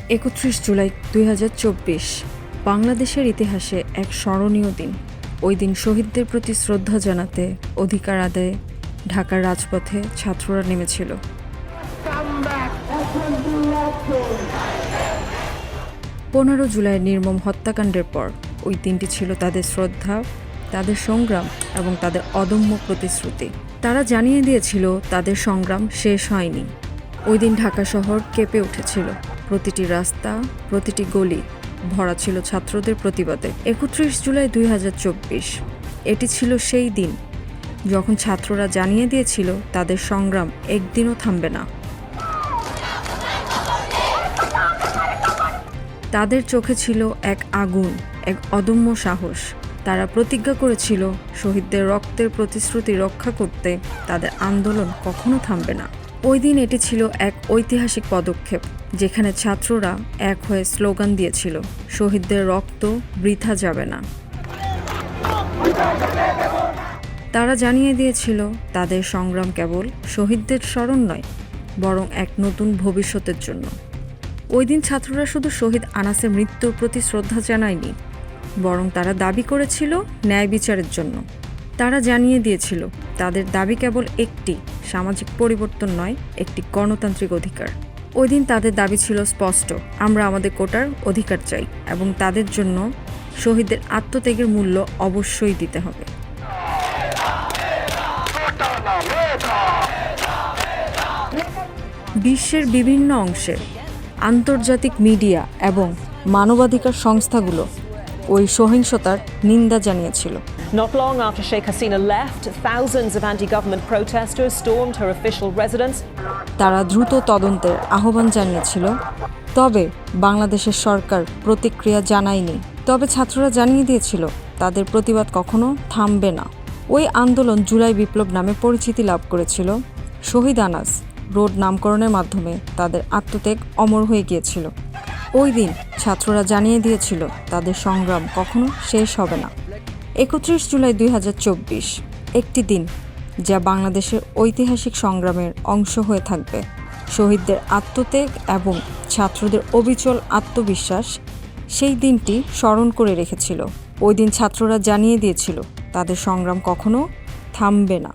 31 জুলাই 2024 বাংলাদেশের ইতিহাসে এক স্মরণীয় দিন। ওই দিন শহীদদের প্রতি শ্রদ্ধা জানাতে অধিকার আদায়ে ঢাকার রাজপথে ছাত্ররা নেমেছিল। 15 জুলাইয়ের নির্মম হত্যাকাণ্ডের পর ওই দিনটি ছিল তাদের শ্রদ্ধা, তাদের সংগ্রাম এবং তাদের অদম্য প্রতিশ্রুতি। তারা জানিয়ে দিয়েছিল তাদের সংগ্রাম শেষ হয়নি। ওই দিন ঢাকা শহর কেঁপে উঠেছিল। প্রতিটি রাস্তা, প্রতিটি গলি ভরা ছিল ছাত্রদের প্রতিবাদে। 31 জুলাই 2024 এটি ছিল সেই দিন যখন ছাত্ররা জানিয়ে দিয়েছিল তাদের সংগ্রাম একদিনও থামবে না। তাদের চোখে ছিল এক আগুন, এক অদম্য সাহস। তারা প্রতিজ্ঞা করেছিল শহীদদের রক্তের প্রতিশ্রুতি রক্ষা করতে তাদের আন্দোলন কখনো থামবে না। ওই দিন এটি ছিল এক ঐতিহাসিক পদক্ষেপ, যেখানে ছাত্ররা এক হয়ে স্লোগান দিয়েছিল, শহীদদের রক্ত বৃথা যাবে না। তারা জানিয়ে দিয়েছিল তাদের সংগ্রাম কেবল শহীদদের স্মরণ নয়, বরং এক নতুন ভবিষ্যতের জন্য। ওই দিন ছাত্ররা শুধু শহীদ আনাসের মৃত্যুর প্রতি শ্রদ্ধা জানায়নি, বরং তারা দাবি করেছিল ন্যায় বিচারের জন্য। তারা জানিয়ে দিয়েছিল তাদের দাবি কেবল একটি, সামাজিক পরিবর্তন নয়, একটি গণতান্ত্রিক অধিকার। ওই দিন তাদের দাবি ছিল স্পষ্ট, আমরা আমাদের কোটার অধিকার চাই এবং তাদের জন্য শহীদদের আত্মত্যাগের মূল্য অবশ্যই দিতে হবে। বিশ্বের বিভিন্ন অংশে আন্তর্জাতিক মিডিয়া এবং মানবাধিকার সংস্থাগুলো ওই সহিংসতার নিন্দা জানিয়েছিল। Not long after Sheikh Hasina left, thousands of anti-government protesters stormed her official residence. তারা দ্রুত তদন্তের আহ্বান জানিয়েছিল, তবে বাংলাদেশের সরকার প্রতিক্রিয়া জানায়নি। তবে ছাত্ররা জানিয়ে দিয়েছিল তাদের প্রতিবাদ কখনো থামবে না। ওই আন্দোলন জুলাই বিপ্লব নামে পরিচিতি লাভ করেছিল। শহীদ আনাস রোড নামকরণের মাধ্যমে তাদের আত্মত্যাগ অমর হয়ে গিয়েছিল। ওই দিন ছাত্ররা জানিয়ে দিয়েছিল তাদের সংগ্রাম কখনো শেষ হবে না। 31 জুলাই 2024 একটি দিন যা বাংলাদেশের ঐতিহাসিক সংগ্রামের অংশ হয়ে থাকবে। শহীদদের আত্মত্যাগ এবং ছাত্রদের অবিচল আত্মবিশ্বাস সেই দিনটি স্মরণ করে রেখেছিল। ওই দিন ছাত্ররা জানিয়ে দিয়েছিল তাদের সংগ্রাম কখনো থামবে না।